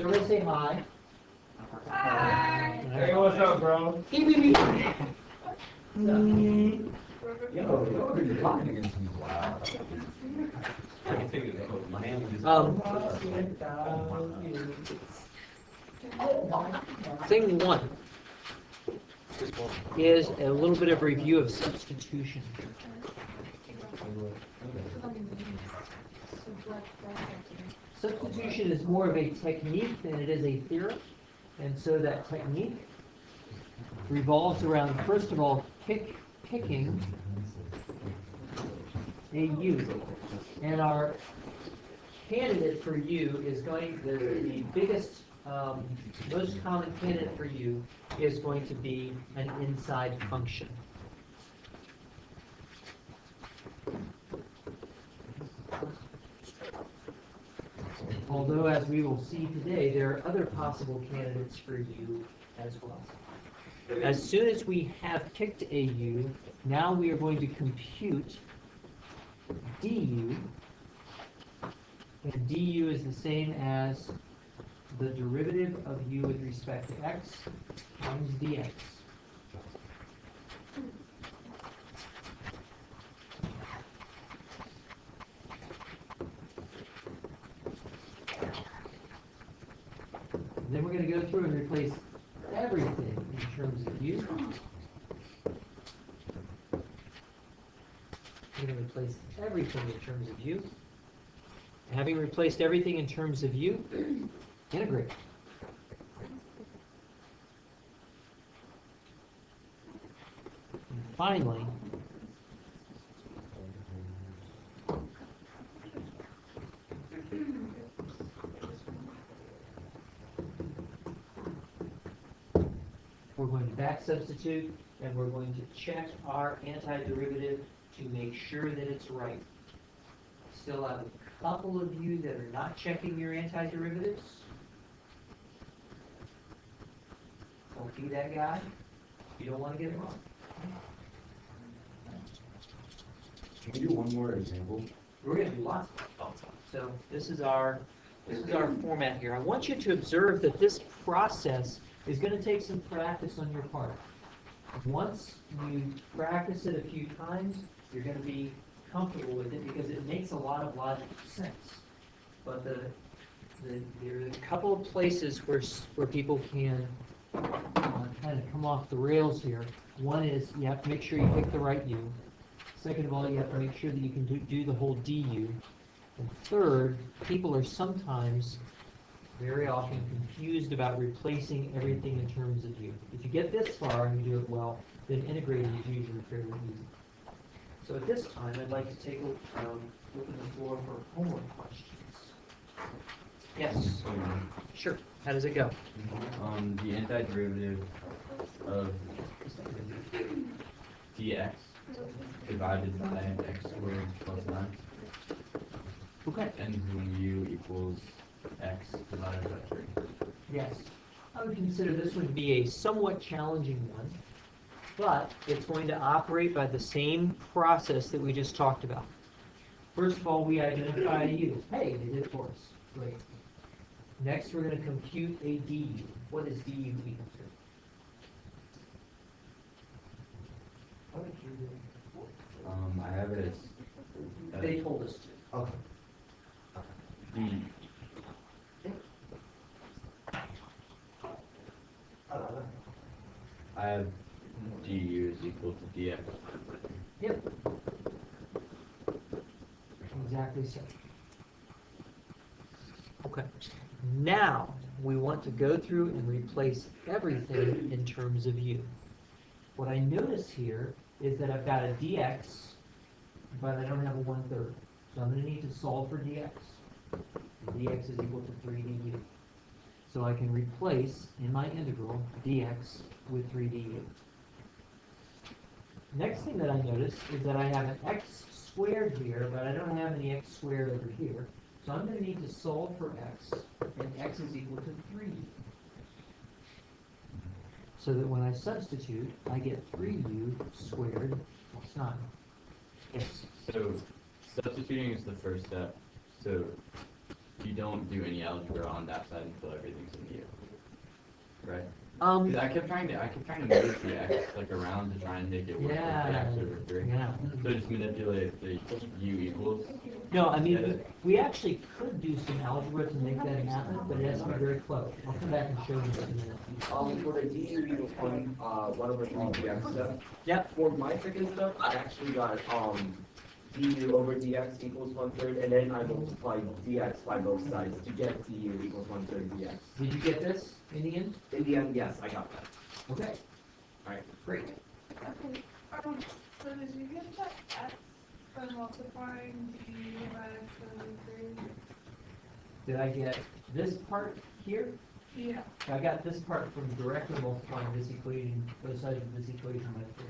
So everybody say hi. Hey, what's up, bro? Beep, beep, beep. Thing one is a little bit of review of substitution. Substitution is more of a technique than it is a theorem, and so that technique revolves around, first of all, picking a u. And our candidate for u is going, the biggest, most common candidate for u is going to be an inside function. Although, as we will see today, there are other possible candidates for u as well. As soon as we have picked a u, now we are going to compute du, and du is the same as the derivative of u with respect to x times dx. Then we're going to go through and replace everything in terms of u. We're going to replace everything in terms of u. Having replaced everything in terms of u, integrate. And finally, we're going to back substitute, and we're going to check our antiderivative to make sure that it's right. Still have a couple of you that are not checking your antiderivatives. Don't be that guy. You don't want to get it wrong. Can we do one more example? We're going to do lots of stuff. So this is our format here. I want you to observe that this process is going to take some practice on your part. Once you practice it a few times, you're going to be comfortable with it because it makes a lot of logical sense. But there are a couple of places where people can kind of come off the rails here. One is you have to make sure you pick the right u. Second of all, you have to make sure that you can do the whole du. And third, people are sometimes, very often, confused about replacing everything in terms of u. If you get this far and you do it well, then integrating is usually fairly easy. So at this time, I'd like to take open the floor for homework questions. Yes? Sure. How does it go? The antiderivative of dx divided by x squared plus 9. Okay. And u equals x divided by 3. Yes. I would consider this one to be a somewhat challenging one, but it's going to operate by the same process that we just talked about. First of all, we identify a u. Hey, they did it for us. Great. Next, we're going to compute a du. What is du equal to? What did you do? I have it as... They told us to. Okay. D. I have du is equal to dx. Yep. Exactly so. Okay. Now, we want to go through and replace everything in terms of u. What I notice here is that I've got a dx, but I don't have a 1/3. So I'm going to need to solve for dx. And dx is equal to 3 du. So I can replace, in my integral, dx with 3 du. Next thing that I notice is that I have an x squared here, but I don't have any x squared over here. So I'm going to need to solve for x, and x is equal to 3. So that when I substitute, I get 3u squared plus 9. Yes? So substituting is the first step. So you don't do any algebra on that side until everything's in U, right? Um, Because I kept trying to move the x like around to try and make it work with the yeah, x over 3. yeah. So just manipulate the U equals. No, I mean, Yeah. we actually could do some algebra to make that happen, but it has to be very close. I'll come back and show you in a minute. For the du equals 1 over 3 dx stuff. Yep. For my second stuff, I actually got du over dx equals 1/3, and then I multiplied dx by both sides to get du equals 1/3 dx. Did you get this in the end? In the end, yes, I got that. Okay, All right. great. Okay, so did you get that x by multiplying the divided by 3? Did I get this part here? Yeah. I got this part from directly multiplying this equation, both sides of this equation by 3.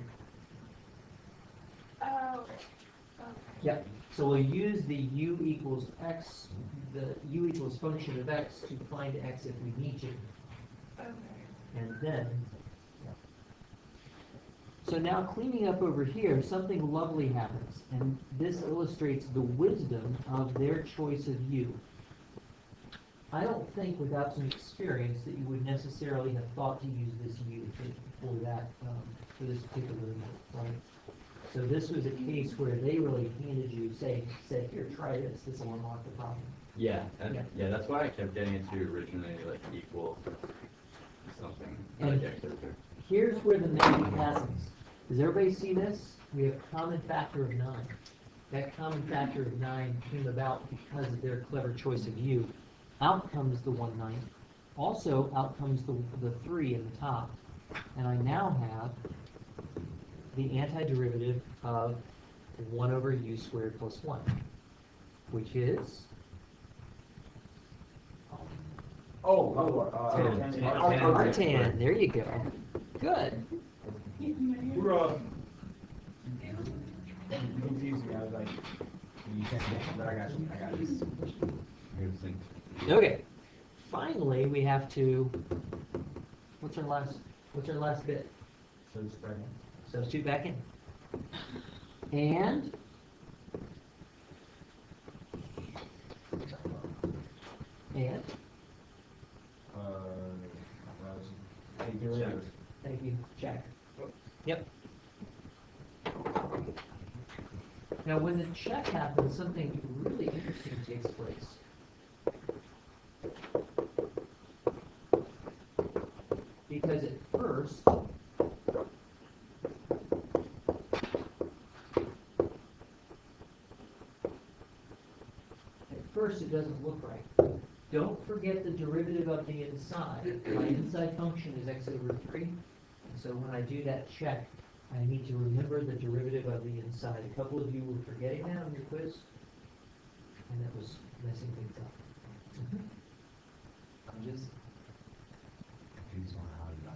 Oh, okay. Yep. So we'll use the u equals x, the u equals function of x to find x if we need to. Okay. And then, so now cleaning up over here, something lovely happens. And this illustrates the wisdom of their choice of u. I don't think without some experience that you would necessarily have thought to use this u for that, for this particular note, right? So this was a case where they really handed you, said, here, try this. This will unlock the problem. Yeah, Yeah. yeah, that's why I kept getting it to originally like equal something. And Like x over 3. here's where the magic happens. Does everybody see this? We have common factor of 9. That common factor of 9 came about because of their clever choice of u. Out comes the 1/9. Also, out comes the 3 in the top. And I now have the antiderivative of 1 over u squared plus 1, which is artan. There you go. Good. You confused me. I was like, you can't get it, but I got you. I got this. Here's the thing. Okay. Finally, we have to. What's our last bit? So just right now. Substitute back in. And Derivative. thank you, check. Yep. Now, when the check happens, something really interesting takes place. Because at first, it doesn't look right. Don't forget the derivative of the inside. My inside function is x over 3. And so when I do that check, I need to remember the derivative of the inside. A couple of you were forgetting that on your quiz, and that was messing things up. I'm just confused on how you got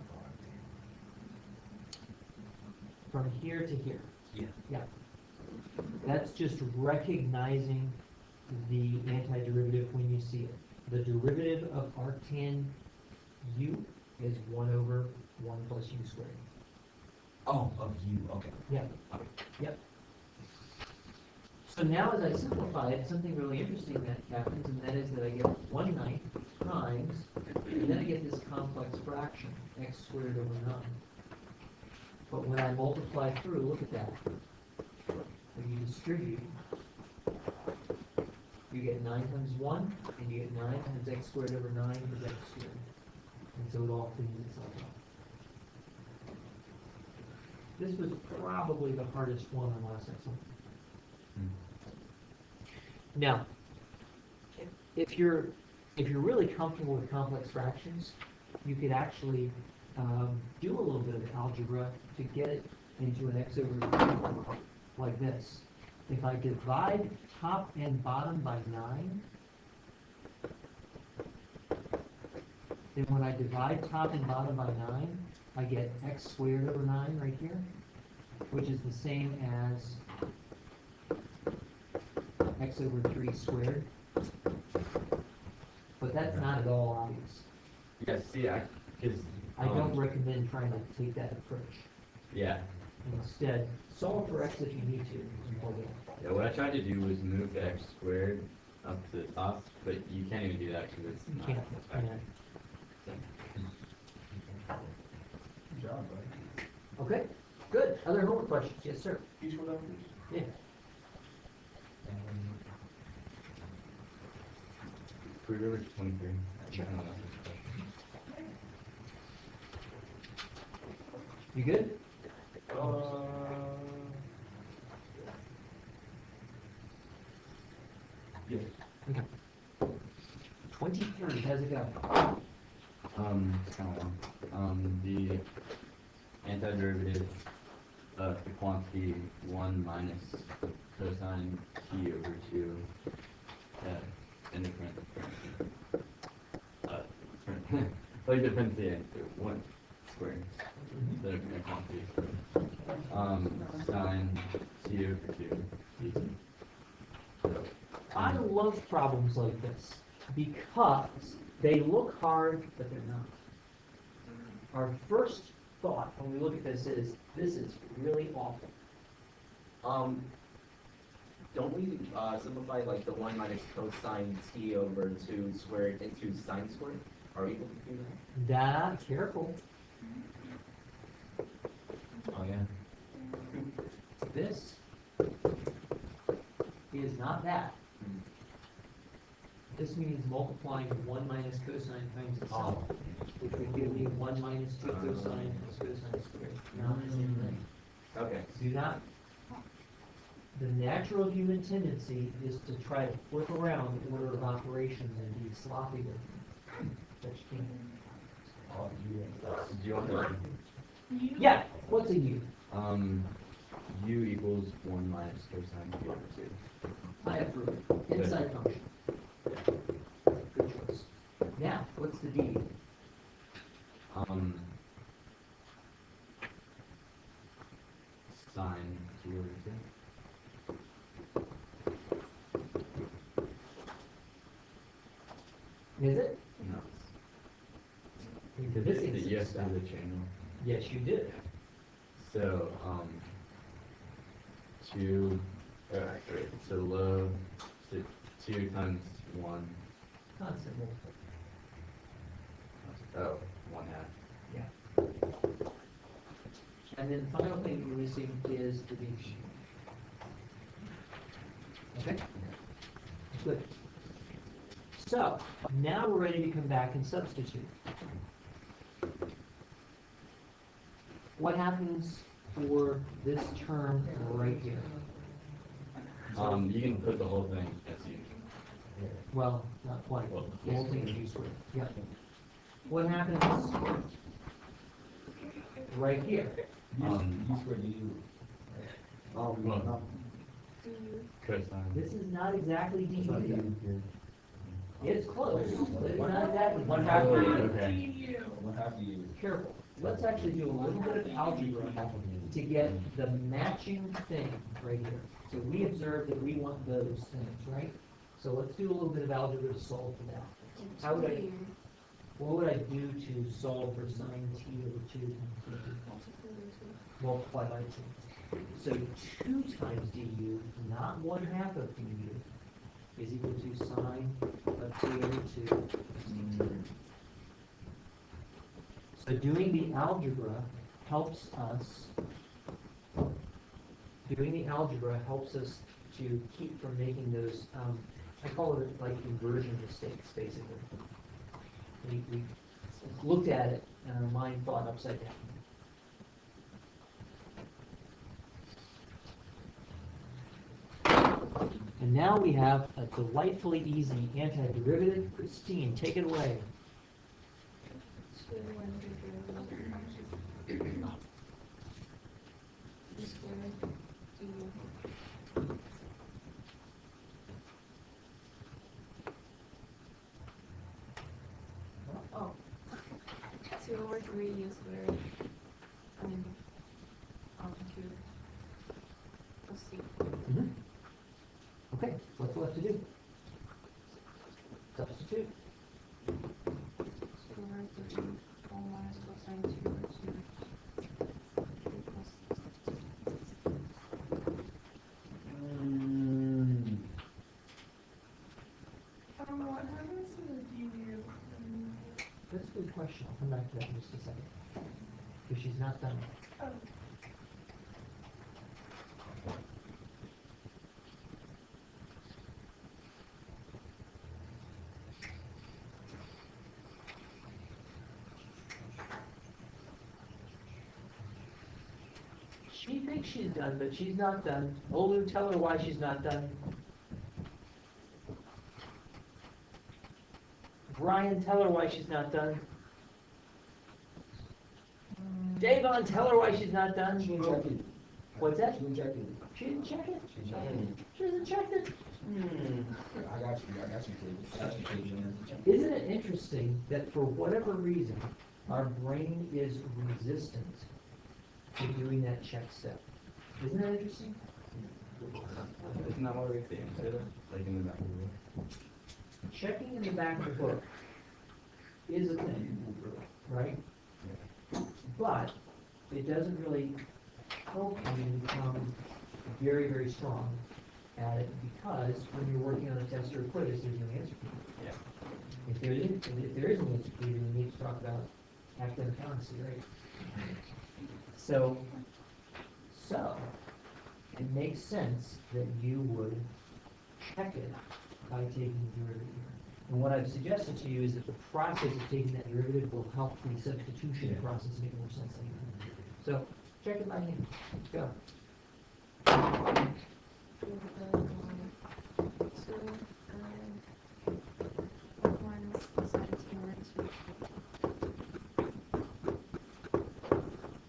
the From here to here. Yeah. Yeah. That's just recognizing the antiderivative when you see it. The derivative of arctan u is 1 over 1 plus u squared. Oh, of you. Okay. Yep. Yep. So now as I simplify it, something really interesting that happens, and that is that I get 1/9 times, and then I get this complex fraction, x squared over 9. But when I multiply through, look at that. When you distribute, you get 9 times 1, and you get 9 times x squared over 9 is x squared. And so it all cleans itself up. This was probably the hardest one on last excellent. Now, if you're really comfortable with complex fractions, you could actually do a little bit of algebra to get it into an x over 3 like this. If I divide top and bottom by 9, then when I divide top and bottom by 9, I get x squared over 9 right here, which is the same as x over 3 squared. But that's not at all obvious. Yeah, see, because I don't recommend trying to take that approach. yeah, Instead, solve for x if you need to. yeah. What I tried to do was move the x squared up to the top, but you can't even do that because it's You not. can't, it's back. yeah. Good job, buddy. Okay, good. Other homework questions? Yes, sir. Each one of them? Yeah. Can we go over to 23? Sure. I don't know if there's a question. You good? Yes. Okay. 23, how's it going? It's kind of long. The antiderivative of the quantity 1 minus cosine t over 2 in different like differentiate 1 squared the different quantity. Sine t over 2 dt. So, I love problems like this because they look hard, but they're not. Our first thought when we look at this is really awful. Don't we simplify like the 1 minus cosine t over 2 squared into sine squared? Are we able to do that? Careful. Oh, yeah. This is not that. This means multiplying 1 minus cosine times itself, which would give me 1 minus 2 cosine plus cosine squared. Not the same thing. Okay. Do not. The natural human tendency is to try to flip around the order of operations and be sloppy with them. But you can't. Oh, yeah. do you want to Yeah, what's a U? u equals 1 minus cosine t over 2. I approve. Inside function. Good choice. Now, what's the D? Sine t over 2. Is it? No. Into this The instance. yes is the channel. Yes, you did. So, 2, so low, so 2 times 1, Constant multiple. oh, 1 half. Yeah. And then the final thing you're missing is the D. Okay? Good. So, now we're ready to come back and substitute. What happens for this term right here? You can put the whole thing as usual. Well, not quite. Well, The whole thing is U squared. Yeah. What happens right here? You squared du. Well, cosine. This is not exactly It's not du. du. It's close, but it's not exactly. One half Oh, du. okay. One half du. Careful. Let's actually do a little bit of algebra to get the matching thing right here. So we observed that we want those things, right? So let's do a little bit of algebra to solve for that. How would I, what would I do to solve for sine t over 2 times du? Multiply by 2. So 2 times du, not 1/2 of du, is equal to sine of t over 2. So doing the algebra helps us. Doing the algebra helps us to keep from making those. I call it like inversion mistakes, basically. We looked at it and our mind thought upside down. And now we have a delightfully easy antiderivative. Christine, take it away. Oh. 2 over 3 U squared. I mean, cube. Plus C. Okay, what's left to do? Substitute. 2 over 3. 1 minus cosine 2 over 2. Equals That's a good question. I'll come back to that in just a second. Because she's not done yet. Oh, She thinks she's done, but she's not done. Olu, tell her why she's not done. Brian, tell her why she's not done. Davon, tell her why she's not done. She didn't check it. What's that? She didn't check it. She didn't check it? She checked it. She hasn't checked it. I got you, Kate. I got you, Kate. Isn't it interesting that for whatever reason, our brain is resistant to doing that check step? Isn't that interesting? Isn't that what we see instead of like in the back of the room? Checking in the back of the book is a thing, right? But it doesn't really help you become very, very strong at it because when you're working on a test or a quiz, there's no answer key. Yeah. If there is an answer key, then we need to talk about academic honesty, right? So it makes sense that you would check it by taking the derivative here. And what I've suggested to you is that the process of taking that derivative will help the substitution process make more sense to you. So check it by hand. Go.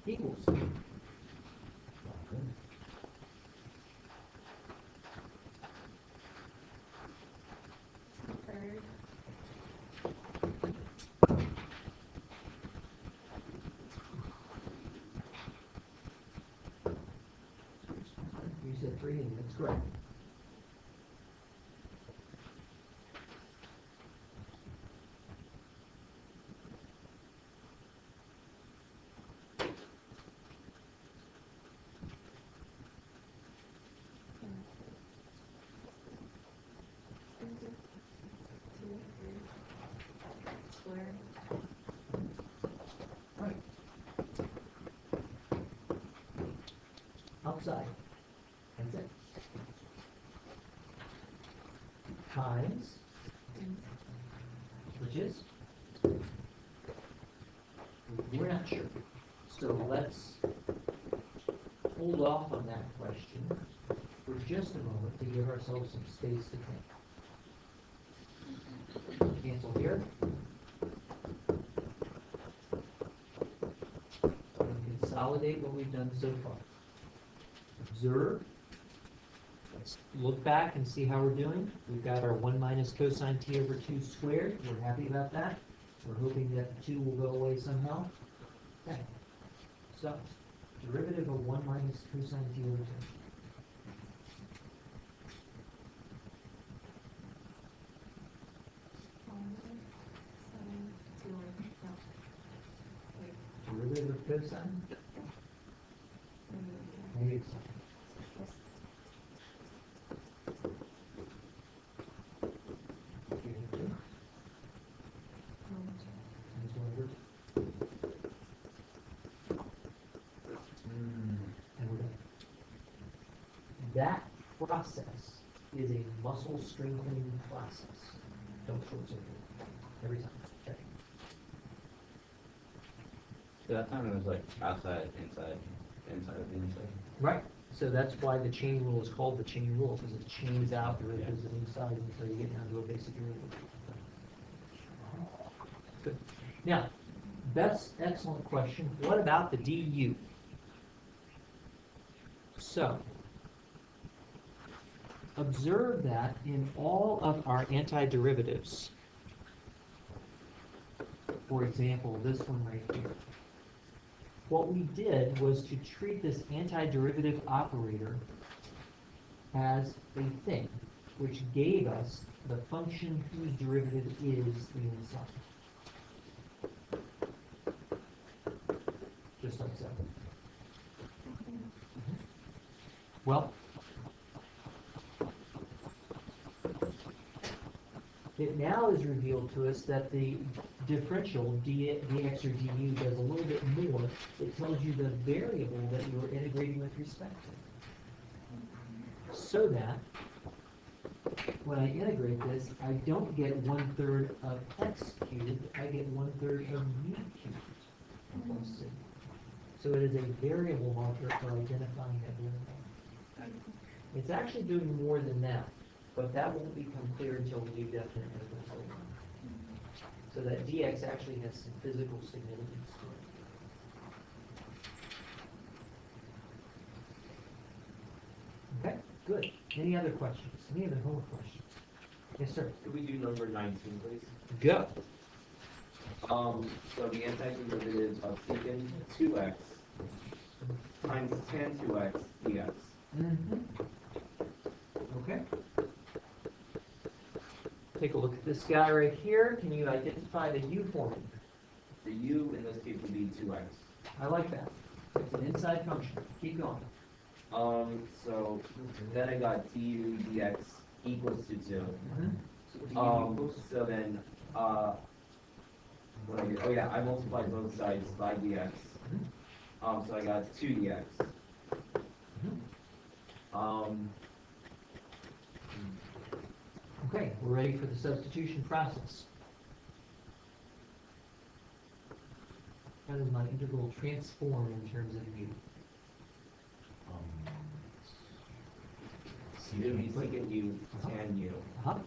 Equals. You said 3, and that's correct. Right. Outside. That's it. Times, which is? We're not sure. So let's hold off on that question for just a moment to give ourselves some space to think. Cancel here. And consolidate what we've done so far. Observe. Let's look back and see how we're doing. We've got our 1 minus cosine t over 2 squared. We're happy about that. We're hoping that the 2 will go away somehow. Okay. So, derivative of 1 minus cosine t over 2. Derivative of cosine? Maybe it's and we're done. That process is a muscle strengthening process. Don't short circuit it. Every time. Check. So that time it was like outside, inside, inside of the inside. Right. So that's why the chain rule is called the chain rule, because it chains out derivatives of inside until you get down to a basic derivative. Good. Now, that's excellent question. What about the du? So, observe that in all of our antiderivatives, for example, this one right here, what we did was to treat this antiderivative operator as a thing, which gave us the function whose derivative is the inside. Just like so. Well, it now is revealed to us that the differential, dx or du, does a little bit more. It tells you the variable that you are integrating with respect to. So that when I integrate this, I don't get 1/3 of x cubed, I get 1/3 of u cubed plus c. So it is a variable marker for identifying that variable. It's actually doing more than that, but that won't become clear until we do definite integrals later on. So that dx actually has some physical significance to it. Okay, good. Any other questions? Any other homework questions? Yes, sir. Could we do number 19, please? Go. So the antiderivative of secant 2x times tan 2x dx. Okay. Take a look at this guy right here. Can you identify the u for me? The u in this case would be 2x. I like that. It's an inside function. Keep going. So then I got du dx equals to 2. So then, what I do? Oh yeah, I multiplied both sides by dx. So I got 2 dx. Okay, we're ready for the substitution process. How does my integral transform in terms of u? It would be secant u tan u. Uh-huh.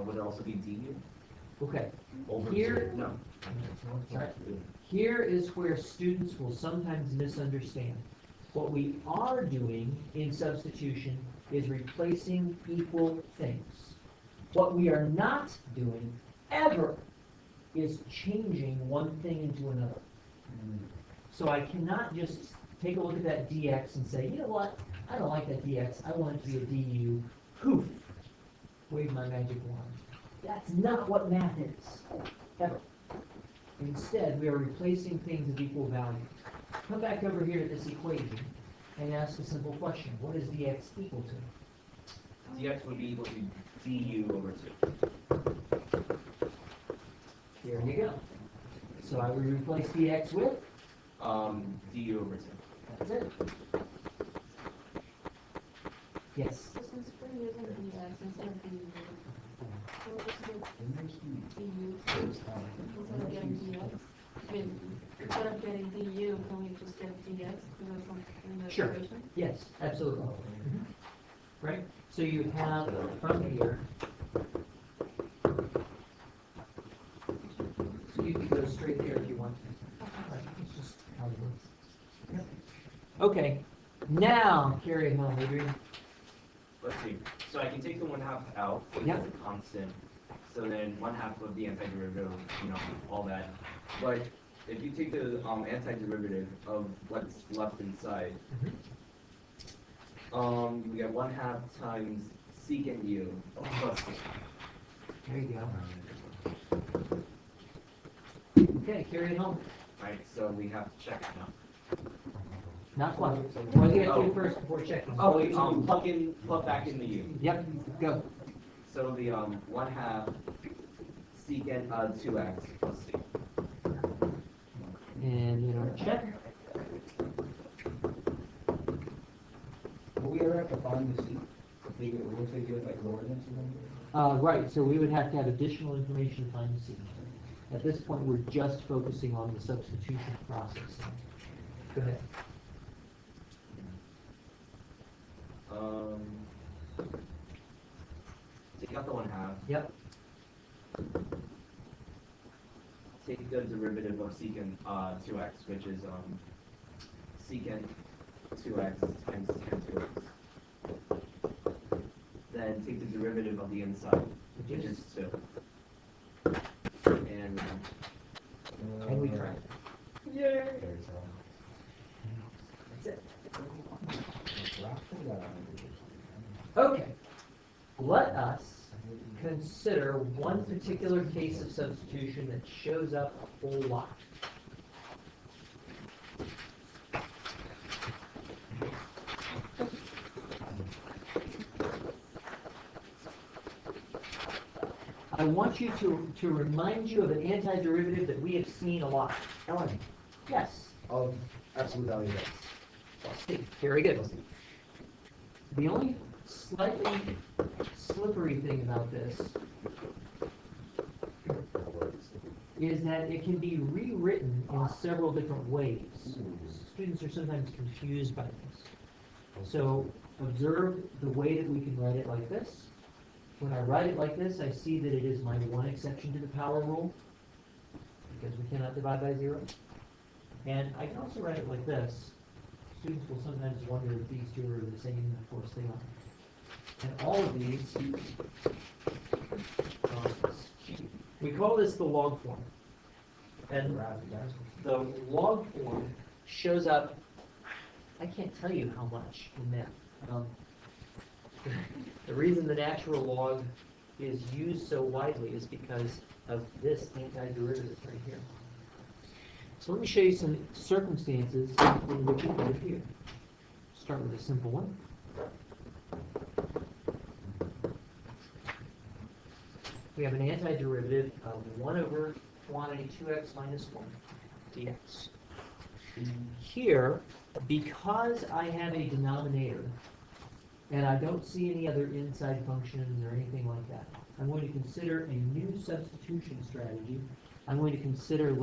Would it also be du? Okay. Over Here, No. sorry. Here is where students will sometimes misunderstand. What we are doing in substitution is replacing equal things. What we are not doing ever is changing one thing into another. So I cannot just take a look at that dx and say, you know what, I don't like that dx, I want it to be a du. Poof, wave my magic wand. That's not what math is, ever. Instead, we are replacing things of equal value. Come back over here to this equation and ask a simple question. What is dx equal to? Dx would be equal to du over 2. Here you go. So I would replace dx with? Du over 2. That's it. Yes. So since we're using dx instead of du, we'll just do du instead of getting dx. I mean, instead of getting du, can we just get dx because it's in the Sure. equation? Yes, absolutely. Right? So you have from here, so you can go straight there if you want to. Right, it's just how it works. Yep. Okay, now carry it home, Adrian. Let's see. So I can take the 1/2 out, which Yep. is a constant. So then 1/2 of the antiderivative, all that. But if you take the antiderivative of what's left inside, you get 1/2 times secant u plus c. There you go. Okay, carry it home. Right, so we have to check it now. Not quite. What do you have to do first before checking? Oh, plug back in the u. Yep, go. So the 1/2 secant 2x plus c. And you know, check. Will we ever have to find the seat? They get, what if they get like coordinates or something? Right, so we would have to have additional information to find the sequence. At this point, we're just focusing on the substitution process. Go ahead. Take out the 1/2. Yep. Take the derivative of secant 2x, which is secant 2x times tan 2x. Then take the derivative of the inside, which is 2. And we try. Yay. That's it. Okay. Let us consider one particular case of substitution that shows up a whole lot. I want you to remind you of an antiderivative that we have seen a lot. Ellen, Yes. of absolute value x. Plus C. Very good. The only slightly slippery thing about this is that it can be rewritten in several different ways. Students are sometimes confused by this. So observe the way that we can write it like this. When I write it like this, I see that it is my one exception to the power rule, because we cannot divide by 0. And I can also write it like this. Students will sometimes wonder if these two are the same, and of course they are. And all of these, we call this the log form. And the log form shows up, I can't tell you how much in math. The reason the natural log is used so widely is because of this antiderivative right here. So let me show you some circumstances in which it would appear. Start with a simple one. We have an antiderivative of 1 over quantity 2x minus 1 dx. Here, because I have a denominator, and I don't see any other inside functions or anything like that, I'm going to consider a new substitution strategy. I'm going to consider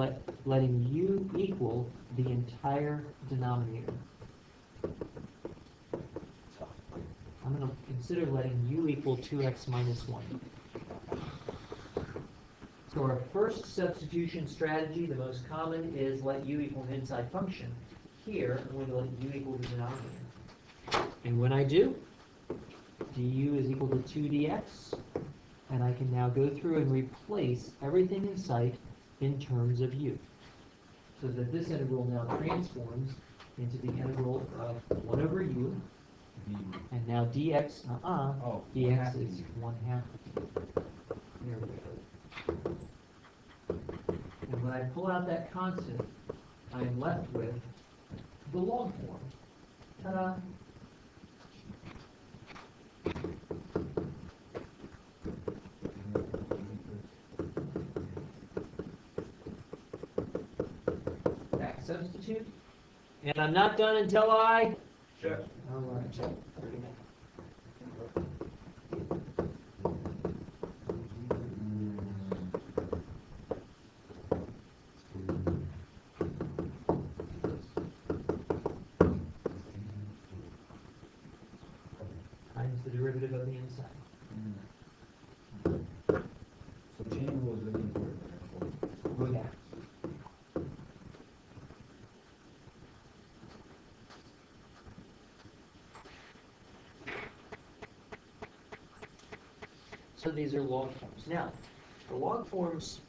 letting u equal the entire denominator. I'm going to consider letting u equal 2x minus 1. So our first substitution strategy, the most common, is let u equal an inside function. Here, I'm going to let u equal the denominator. And when I do, du is equal to 2 dx, and I can now go through and replace everything in sight in terms of u. So that this integral now transforms into the integral of 1 over u, and now dx, dx is 1/2. There we go. And when I pull out that constant, I am left with the log form. Ta-da! Back substitute. And I'm not done until I... Sure. All right, check. Times the derivative of the inside. So chain rule is really important. Go back. So these are log forms. Now, the log forms,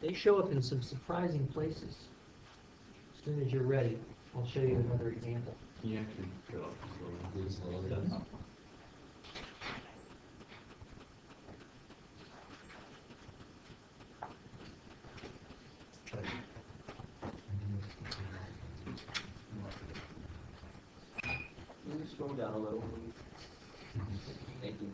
they show up in some surprising places. As soon as you're ready, I'll show you another example. Can you actually go up slowly? Can you scroll down a little, please? Thank you.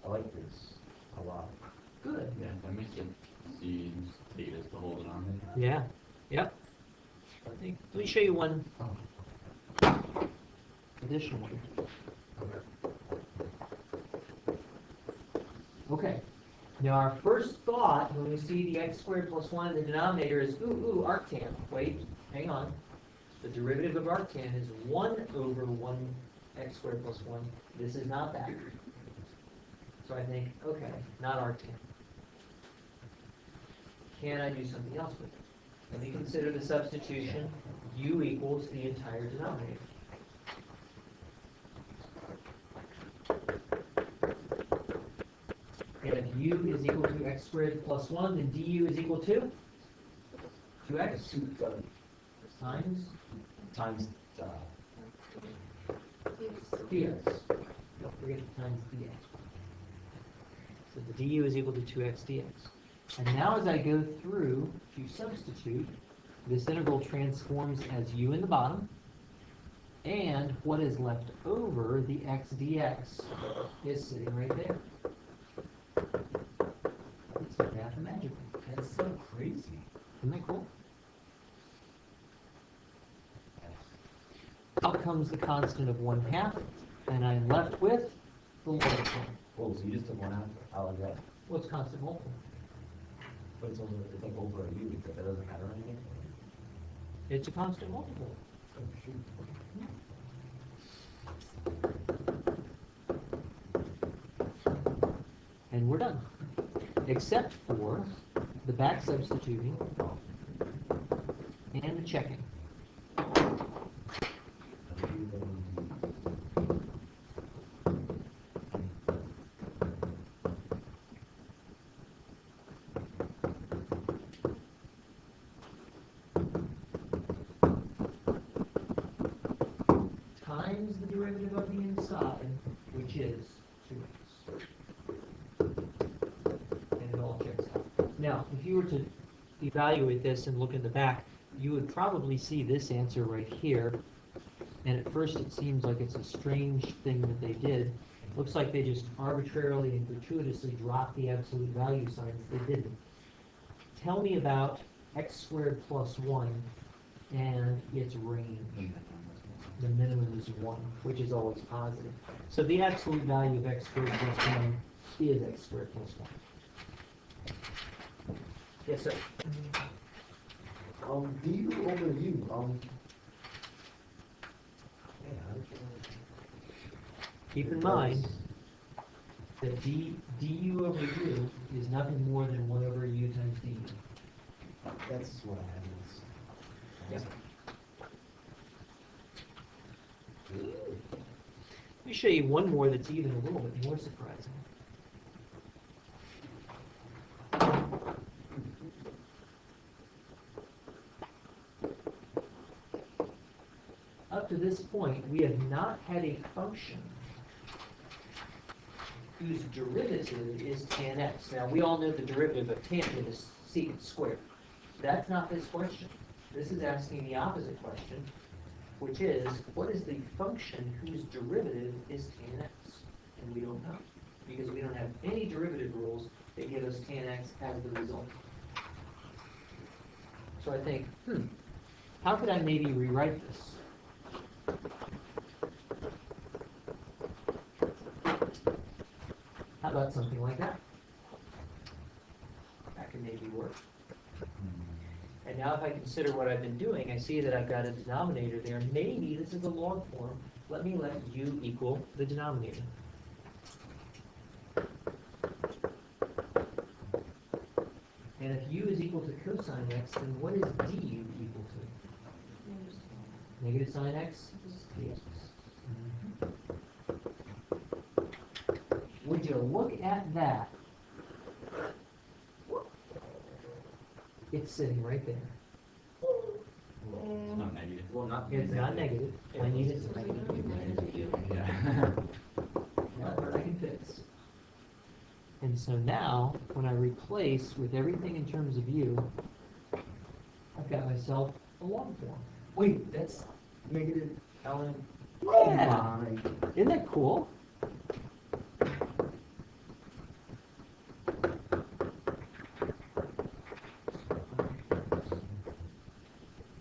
I like this a lot. Good. Yeah, that makes it C theta is the whole denominator. Yeah. Yep. Let me show you one additional one. Okay. Now our first thought when we see the x squared plus 1 in the denominator is, ooh, arctan. Wait, hang on. The derivative of arctan is 1 over 1 x squared plus 1. This is not that. So I think, okay, not arctan. Can I do something else with it? Let me consider the substitution. U equals the entire denominator. And if u is equal to x squared plus 1, then du is equal to 2x. times Times, dx. Don't forget the times dx. So the du is equal to 2x dx. And now as I go through to substitute, this integral transforms as u in the bottom, and what is left over, the x dx, is sitting right there. It's mathematical. that's so crazy. Isn't that cool? Out comes the constant of 1/2, and I'm left with the lower term. Oh, so you just took one out of that. What's constant multiple? But it's like over a u, but that doesn't matter or anything? It's a constant multiple. Oh, shoot. And we're done. Except for the back substituting and the checking. Times the derivative of the inside, which is 2x. And it all checks out. Now, if you were to evaluate this and look in the back, you would probably see this answer right here. And at first it seems like it's a strange thing that they did. Looks like they just arbitrarily and gratuitously dropped the absolute value signs. They didn't. Tell me about x squared plus 1 and its range. The minimum is 1, which is always positive. So the absolute value of x squared plus 1 is x squared plus 1. Yes, sir. Du over u, Keep in mind that du over u is nothing more than 1 over u times du. that's what I had. Yep. Let me show you one more that's even a little bit more surprising. Up to this point, we have not had a function whose derivative is tan x. Now, we all know the derivative of tangent is secant squared. That's not this question. This is asking the opposite question, which is, what is the function whose derivative is tan x? And we don't know, because we don't have any derivative rules that give us tan x as the result. So I think, how could I maybe rewrite this? How about something like that? That can maybe work. And now if I consider what I've been doing, I see that I've got a denominator there. Maybe this is a log form. Let me let u equal the denominator. And if u is equal to cosine x, then what is du equal to? Negative sine x? Yes. Would you look at that? It's sitting right there. It's not negative. Well, not. It's not negative. I need it to be. Yeah. But I can fix. And so now, when I replace with everything in terms of u, I've got myself a long form. Wait, that's negative ln. Yeah. Isn't that cool?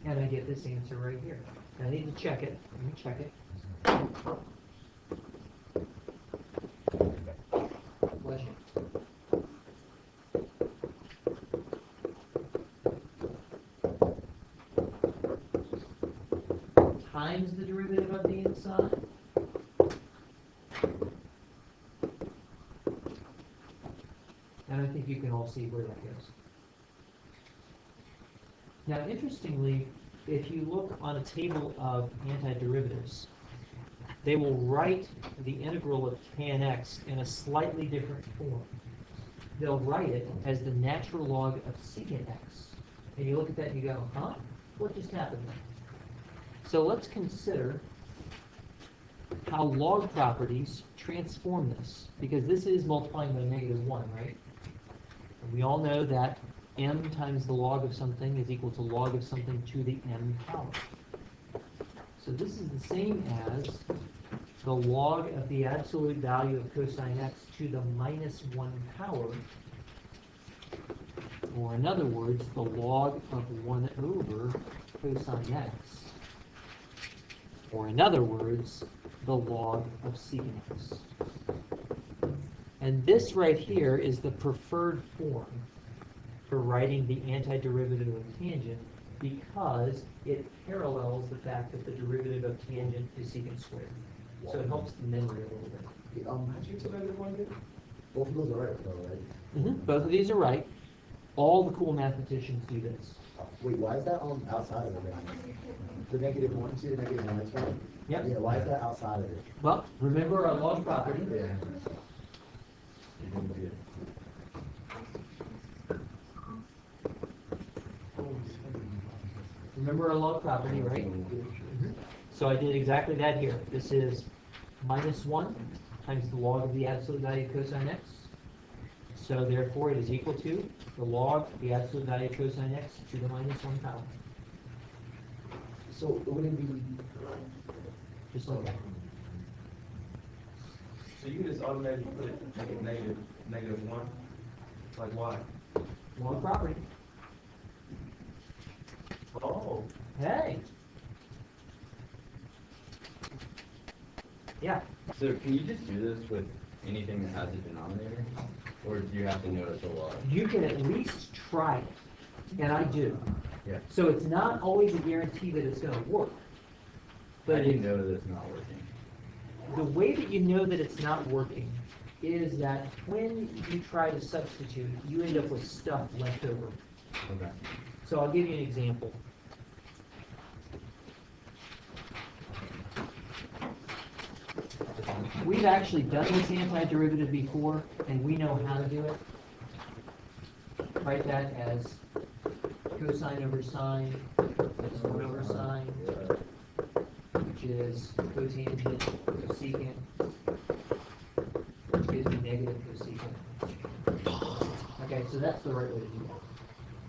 And I get this answer right here. I need to check it. Let me check it. Bless you. Times the derivative of the inside. And I think you can all see where that goes. Now, interestingly, if you look on a table of antiderivatives, they will write the integral of tan x in a slightly different form. They'll write it as the natural log of secant x. And you look at that and you go, huh? what just happened there. So let's consider how log properties transform this, because this is multiplying by -1, right? And we all know that m times the log of something is equal to log of something to the m power. So this is the same as the log of the absolute value of cosine x to the -1 power, or in other words, the log of 1 over cosine x, or in other words, the log of secant x. And this right here is the preferred form for writing the antiderivative of tangent, because it parallels the fact that the derivative of tangent is secant squared. So it helps the memory a little bit. How'd you get -1 again? Both of those are right, though, right? Both of these are right. All the cool mathematicians do this. Wait, why is that on outside of the ring? The -1 to the -1? Yep. Yeah, why is that outside of it? Well, remember our log property. Yeah. Remember our log property, right? So I did exactly that here. This is -1 times the log of the absolute value of cosine x. So therefore it is equal to the log of the absolute value of cosine x to the -1 power. So it wouldn't be. Just like that. So you just automatically put it -1? Like why? Log property. Oh. Hey. Yeah. So can you just do this with anything that has a denominator? Or do you have to notice a log? You can at least try it, and I do. Yeah. So it's not always a guarantee that it's going to work. How But do you it- know that it's not working? the way that you know that it's not working is that when you try to substitute, you end up with stuff left over. Okay. So I'll give you an example. We've actually done this antiderivative before, and we know how to do it. Write that as cosine over sine, that's 1 over sine, which is cotangent cosecant, which gives me negative cosecant. Okay, so that's the right way to do that.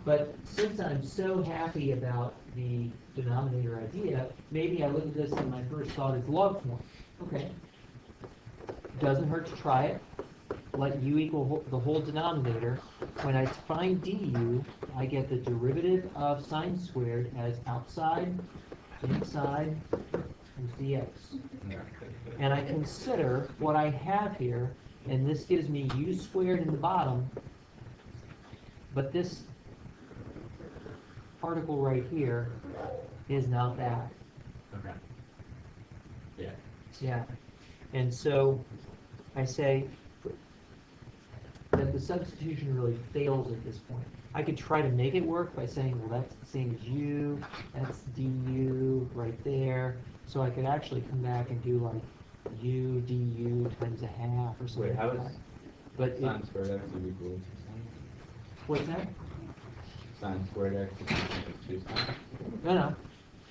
But since I'm so happy about the denominator idea, maybe I look at this and my first thought is log form. Okay. Doesn't hurt to try it. Let u equal the whole denominator. When I find du, I get the derivative of sine squared as outside, inside, times dx. And I consider what I have here, and this gives me u squared in the bottom, but this particle right here is not that. Okay. Yeah. Yeah. And so I say that the substitution really fails at this point. I could try to make it work by saying, well, that's the same as u, that's du right there. So I could actually come back and do like u du times a half or something Wait, how like is that. But it, sine squared x is equal to sine? what's that? Sine squared x is equal to sine? No.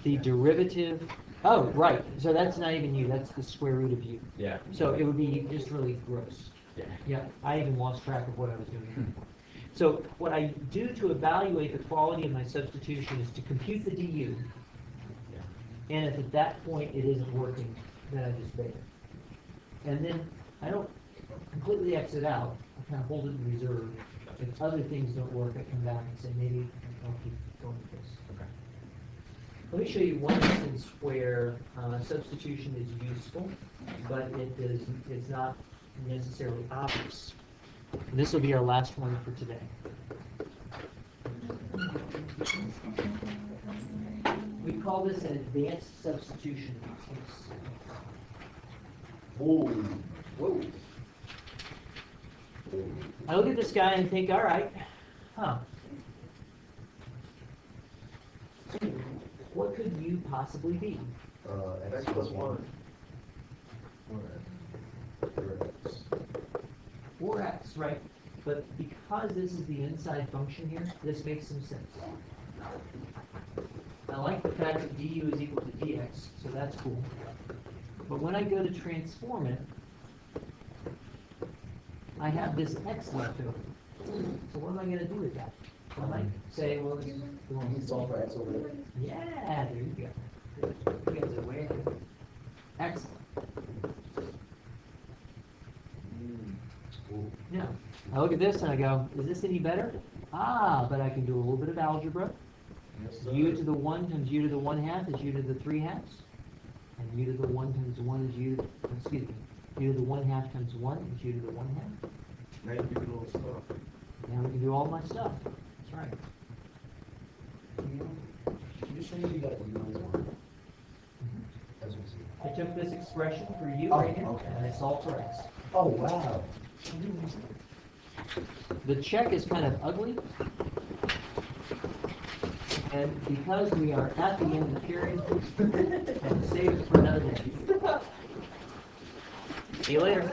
The derivative, oh, right. So that's not even u, that's the square root of u. Yeah. So it would be just really gross. Yeah. Yeah, I even lost track of what I was doing. So what I do to evaluate the quality of my substitution is to compute the du. And if at that point it isn't working, then I just fail. And then I don't completely exit out. I kind of hold it in reserve. If other things don't work, I come back and say, maybe I'll keep going with this. Okay. Let me show you one instance where substitution is useful, but it's not necessarily obvious. This will be our last one for today. We call this an advanced substitution case. Whoa. Whoa. I look at this guy and think, all right, what could you possibly be? X plus 1. 4x, right? But because this is the inside function here, this makes some sense. I like the fact that du is equal to dx, so that's cool. But when I go to transform it, I have this x left over. So what am I going to do with that? I might say, well, you want me to solve for x over there? Yeah, there you go. You guys are way ahead. Excellent. Now, I look at this and I go, is this any better? Ah, but I can do a little bit of algebra. U to the 1 times u to the 1/2 is u to the 3/2. And u to the 1 times 1 is u, excuse me, u to the 1/2 times 1 is u to the 1/2. Now you do little stuff. Now we can do all my stuff. That's right. You say you got the minus one. As we see. I took this expression for u Oh, right here, okay. and I solved for x. Oh, wow. The check is kind of ugly. And because we are at the end of the period, I have to save it for another day. See you later.